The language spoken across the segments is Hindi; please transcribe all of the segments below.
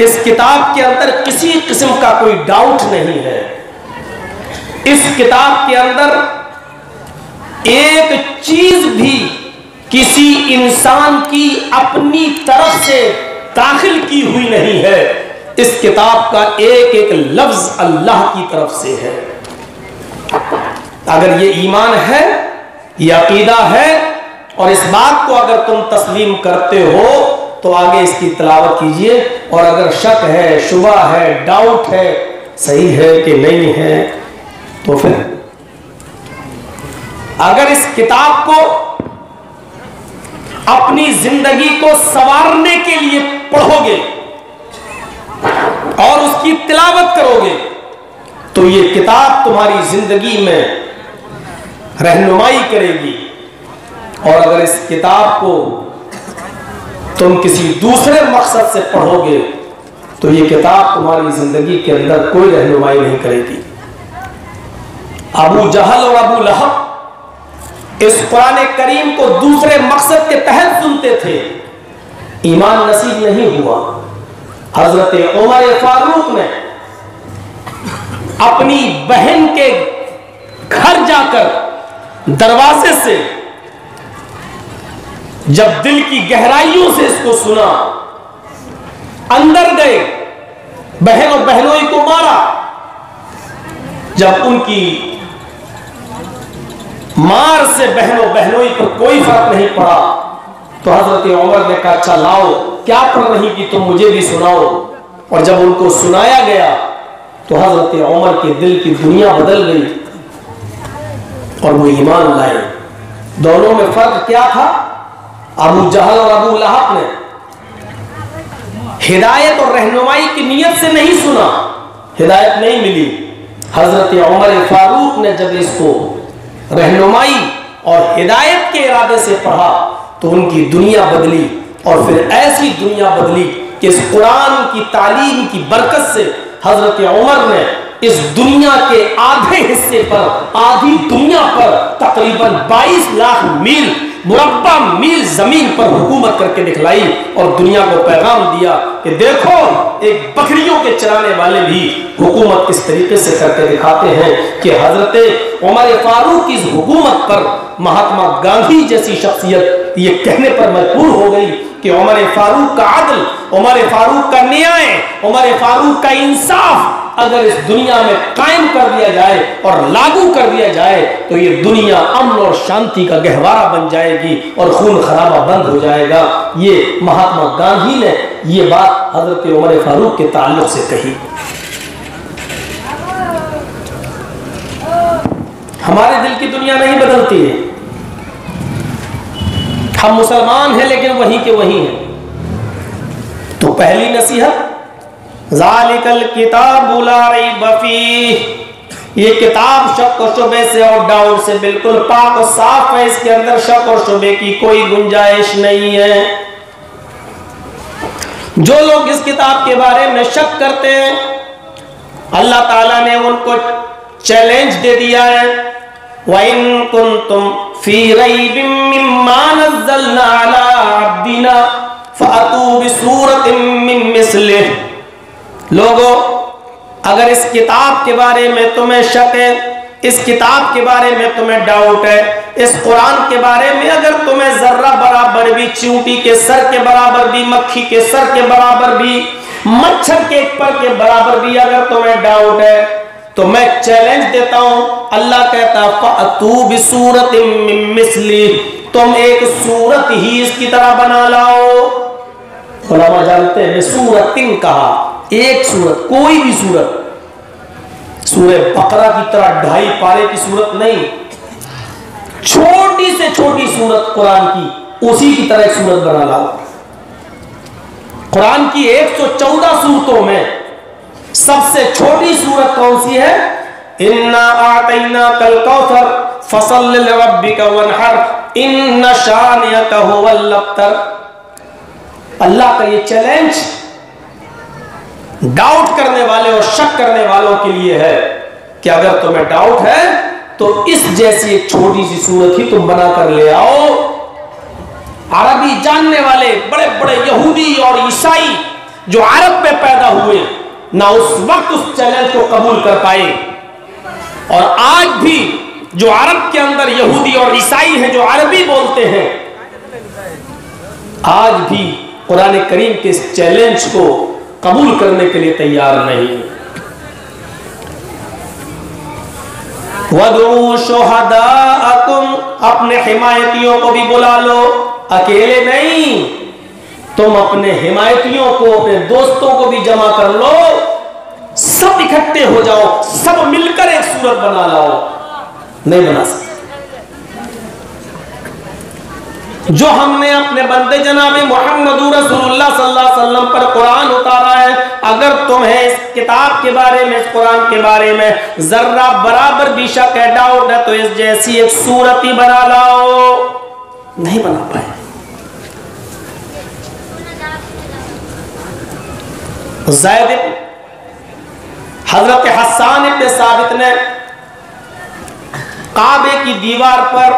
इस किताब के अंदर किसी किस्म का कोई डाउट नहीं है। इस किताब के अंदर एक चीज भी किसी इंसान की अपनी तरफ से दाखिल की हुई नहीं है। इस किताब का एक एक लफ्ज अल्लाह की तरफ से है। अगर ये ईमान है, ये अकीदा है और इस बात को अगर तुम तस्लीम करते हो तो आगे इसकी तिलावत कीजिए। और अगर शक है, शुबा है, डाउट है, सही है कि नहीं है, तो फिर अगर इस किताब को अपनी जिंदगी को संवारने के लिए पढ़ोगे और उसकी तिलावत करोगे तो ये किताब तुम्हारी जिंदगी में रहनुमाई करेगी। और अगर इस किताब को तुम किसी दूसरे मकसद से पढ़ोगे तो ये किताब तुम्हारी जिंदगी के अंदर कोई रहनुमाई नहीं करेगी। अबू जहल और अबू लहब इस कुरान करीम को दूसरे मकसद के तहत सुनते थे, ईमान नसीब नहीं हुआ। हजरत उमर फारूक ने अपनी बहन के घर जाकर दरवाजे से जब दिल की गहराइयों से इसको सुना, अंदर गए, बहन और बहनोई को मारा। जब उनकी मार से बहनों बहनोई पर कोई फर्क नहीं पड़ा तो हजरत उमर ने कहा, अच्छा लाओ, क्या पढ़ रही कि तुम मुझे भी सुनाओ। और जब उनको सुनाया गया तो हजरत उमर के दिल की दुनिया बदल गई और वो ईमान लाए। दोनों में फर्क क्या था? अबू जहल और अबू लहब ने हिदायत और रहनुमाई की नीयत से नहीं सुना, हिदायत नहीं मिली। हजरत उमर फारूक ने जब इसको रहनुमाई और हिदायत के इरादे से पढ़ा तो उनकी दुनिया बदली। और फिर ऐसी दुनिया बदली कि इस कुरान की तालीम की बरकत से हजरत उमर ने इस दुनिया के आधे हिस्से पर, आधी दुनिया पर तकरीबन 22 लाख मील मुरब्बा मील जमीन पर हुकूमत करके दिखलाई और दुनिया को पैगाम दिया कि देखो एक बकरियों के चराने वाले भी हुकूमत किस तरीके से करके दिखाते हैं। कि हजरत उमर फारूक की इस हुकूमत पर महात्मा गांधी जैसी शख्सियत ये कहने पर मजबूर हो गई कि उमर फारूक का अदल, उमर फारूक का न्याय, उमर फारूक का इंसाफ अगर इस दुनिया में कायम कर दिया जाए और लागू कर दिया जाए तो ये दुनिया अमन और शांति का गहवारा बन जाएगी और खून खराबा बंद हो जाएगा। ये महात्मा गांधी ने ये बात हजरत उमर फारूक के ताल्लुक से कही। हमारे दिल की दुनिया नहीं बदलती है। हम मुसलमान हैं लेकिन वही के वही हैं। तो पहली नसीहत, ज़ालिकल किताबु ला रैब फीह, ये किताब शक और शुबे से और डाउट से बिल्कुल पाक और साफ है। इसके अंदर शक और शुबे की कोई गुंजाइश नहीं है। जो लोग इस किताब के बारे में शक करते हैं, अल्लाह ताला ने उनको चैलेंज दे दिया है, वइन कुंतुम फी रैबिम मिम्मा नज़्ज़लना अला अब्दिना फ़अतू बिसूरतिम मिन मिस्लिह। लोगों, अगर इस किताब के बारे में तुम्हें शक है, इस किताब के बारे में तुम्हें डाउट है, इस कुरान के बारे में अगर तुम्हें जर्रा बराबर भी, चींटी के सर के बराबर भी, मक्खी के सर के बराबर भी, मच्छर के पर के बराबर भी अगर तुम्हें डाउट है तो मैं चैलेंज देता हूं। अल्लाह कहता फ़अतू बिसूरतिम मिन मिस्ली, तुम एक सूरत ही इसकी तरह बना लाओ। उलमा जानते हैं सूरतिन कहा, एक सूरत, कोई भी सूरत, सूरह बकरा की तरह 2.5 पारे की सूरत नहीं, छोटी से छोटी सूरत कुरान की, उसी की तरह एक सूरत बना लाओ। कुरान की 114 सूरतों में सबसे छोटी सूरत कौन सी है? इन्ना आतैना कल कौसर फसल्लि लिरब्बिका वनहर इन्ना शानियका हुवल अब्तर। अल्लाह का ये चैलेंज डाउट करने वाले और शक करने वालों के लिए है कि अगर तुम्हें डाउट है तो इस जैसी एक छोटी सी सूरत ही तुम बना कर ले आओ। अरबी जानने वाले बड़े बड़े यहूदी और ईसाई जो अरब में पैदा हुए ना उस वक्त उस चैलेंज को कबूल कर पाए, और आज भी जो अरब के अंदर यहूदी और ईसाई हैं जो अरबी बोलते हैं, आज भी कुरान करीम के इस चैलेंज को कबूल करने के लिए तैयार नहीं। वदू शुहदाअकुम, अपने हिमायतियों को भी बुला लो, अकेले नहीं, तुम अपने हिमायतियों को, अपने दोस्तों को भी जमा कर लो, सब इकट्ठे हो जाओ, सब मिलकर एक सूरत बना लाओ। नहीं बना सकते। जो हमने अपने बंदे जनाबे मोहम्मद रसूलुल्लाह सल्लल्लाहु अलैहि वसल्लम पर कुरान उतारा है, अगर तुम्हें इस किताब के बारे में, इस कुरान के बारे में जर्रा बराबर भी शक है, डाउट है, तो इस जैसी एक सूरत ही बना लाओ। नहीं बना पाए। हजरत हस्सान इब्न साबित ने काबे की दीवार पर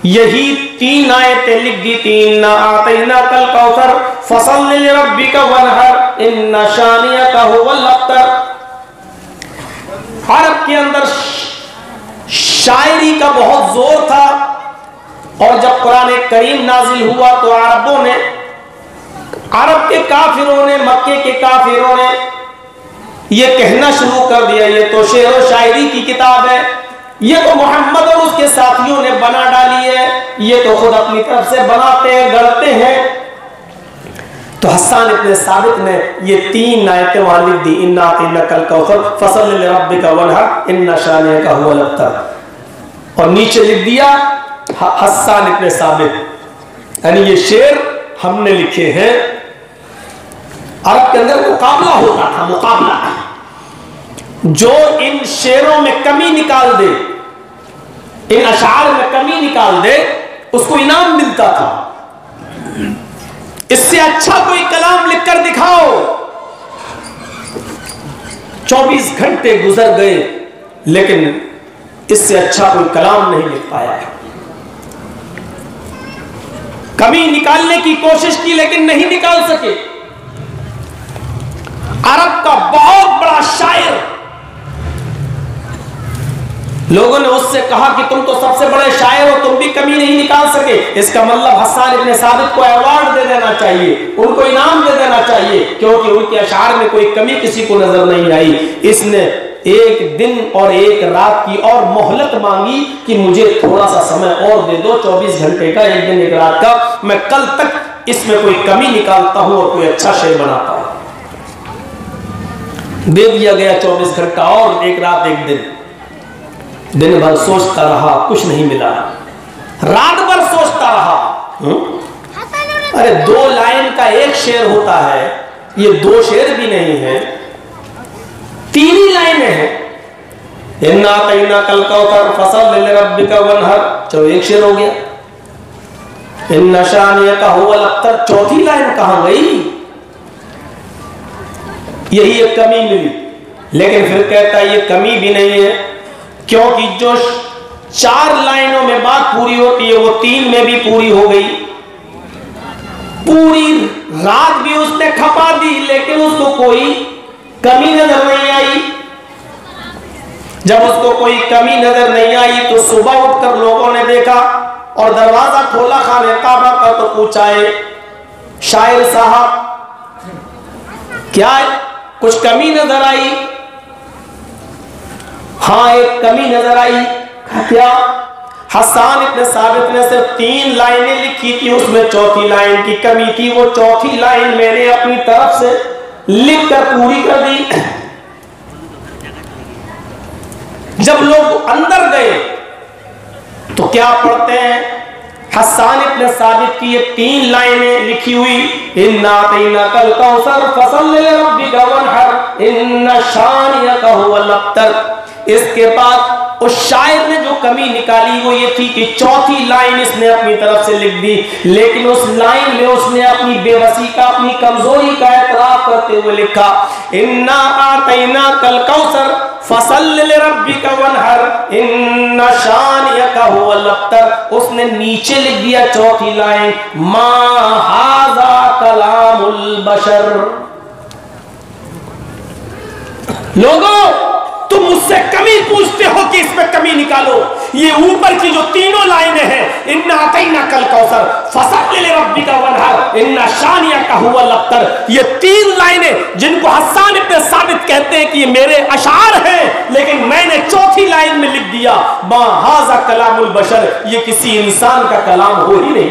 यही 3 आयतें लिख दी थी, इन्ना आतैना कल कौसर फसल्लि लिरब्बिका वनहर इन्ना शानियका हुवल अब्तर। अरब के अंदर शायरी का बहुत जोर था, और जब कुरान करीम नाजिल हुआ तो अरबों ने, अरब के काफिरों ने, मक्के के काफिरों ने ये कहना शुरू कर दिया, ये तो शेर और शायरी की किताब है, ये तो मोहम्मद और उसके साथियों ने बना डाली है, ये तो खुद अपनी तरफ से बनाते हैं, गढ़ते हैं। तो हस्सान इब्न साबित ने ये 3 आयतें वहां लिख दी, इन्ना आतैना कल कौसर फसल्लि लिरब्बिका वनहर इन्ना शानियका हुवल अब्तर, और नीचे लिख दिया हस्सान इब्न साबित, यानी ये शेर हमने लिखे हैं। अरब के अंदर मुकाबला होता था, मुकाबला, जो इन शेरों में कमी निकाल दे, इन अशार में कमी निकाल दे, उसको इनाम मिलता था। इससे अच्छा कोई कलाम लिखकर दिखाओ। 24 घंटे गुजर गए, लेकिन इससे अच्छा कोई कलाम नहीं लिख पाया। कमी निकालने की कोशिश की, लेकिन नहीं निकाल सके। अरब का बहुत बड़ा शायर, लोगों ने उससे कहा कि तुम तो सबसे बड़े शायर हो, तुम भी कमी नहीं निकाल सके। इसका मतलब हस्सान इब्न साबित को अवार्ड दे देना चाहिए, उनको इनाम दे देना चाहिए, क्योंकि उनके अशार में कोई कमी किसी को नजर नहीं आई। इसने एक दिन और एक रात की और मोहलत मांगी कि मुझे थोड़ा सा समय और दे दो, 24 घंटे का, एक दिन एक रात का, मैं कल तक इसमें कोई कमी निकालता हूं और कोई अच्छा शेर बनाता हूं। दे दिया गया 24 घंटा और एक रात एक दिन। दिन भर सोचता रहा, कुछ नहीं मिला। रात भर सोचता रहा। अरे 2 लाइन का एक शेर होता है, ये 2 शेर भी नहीं है, 3 ही लाइनें हैं। इन्ना आतैना कल कौसर फसल्लि लिरब्बिका वनहर, चलो एक शेर हो गया। इन्ना शानियका हुवल अब्तर, 4थी लाइन कहां गई? यही एक कमी मिली। लेकिन फिर कहता है ये कमी भी नहीं है, क्योंकि जो 4 लाइनों में बात पूरी होती है वो 3 में भी पूरी हो गई। पूरी रात भी उसने खपा दी, लेकिन उसको कोई कमी नजर नहीं आई। जब उसको कोई कमी नजर नहीं आई तो सुबह उठकर लोगों ने देखा और दरवाजा खोला खाने काबा का, तो पूछा है शायर साहब क्या है? कुछ कमी नजर आई? हाँ एक कमी नजर आई। क्या? हस्सान इब्न साबित ने सिर्फ 3 लाइनें लिखी थी, उसमें 4थी लाइन की कमी थी। वो 4थी लाइन मैंने अपनी तरफ से लिखकर पूरी कर दी। जब लोग अंदर गए तो क्या पढ़ते हैं? हस्सान इब्न साबित की ये 3 लाइनें लिखी हुई, इन्ना आतैना कल कौसर फसल्लि लिरब्बिका वनहर इन्ना शानियका हुवल अब्तर। इसके बाद उस शायर ने जो कमी निकाली वो ये थी कि 4थी लाइन इसने अपनी तरफ से लिख दी, लेकिन उस लाइन में उसने अपनी बेबसी का, अपनी कमजोरी का एतराफ करते हुए लिखा, इन्ना आतैना कल कौसर फसल्लि लिरब्बिका वनहर इन्ना शानियका हुवल अब्तर। उसने नीचे लिख दिया चौथी लाइन, मा हाज़ा कलामुल बशर। लोगों, तुम मुझसे कमी पूछते हो कि इसमें कमी निकालो। ये ऊपर की जो तीनों लाइनें हैं, इन्ना अतैना कल कौसर, फसल्लि लिरब्बिका वनहर, इन्ना शानियका हुवल अब्तर, ये तीन लाइनें जिनको हस्सान इब्न साबित कहते हैं कि ये मेरे अशार हैं, लेकिन मैंने चौथी लाइन में लिख दिया मा हाज़ा कलामुल बशर, ये किसी इंसान का कलाम हो ही नहीं।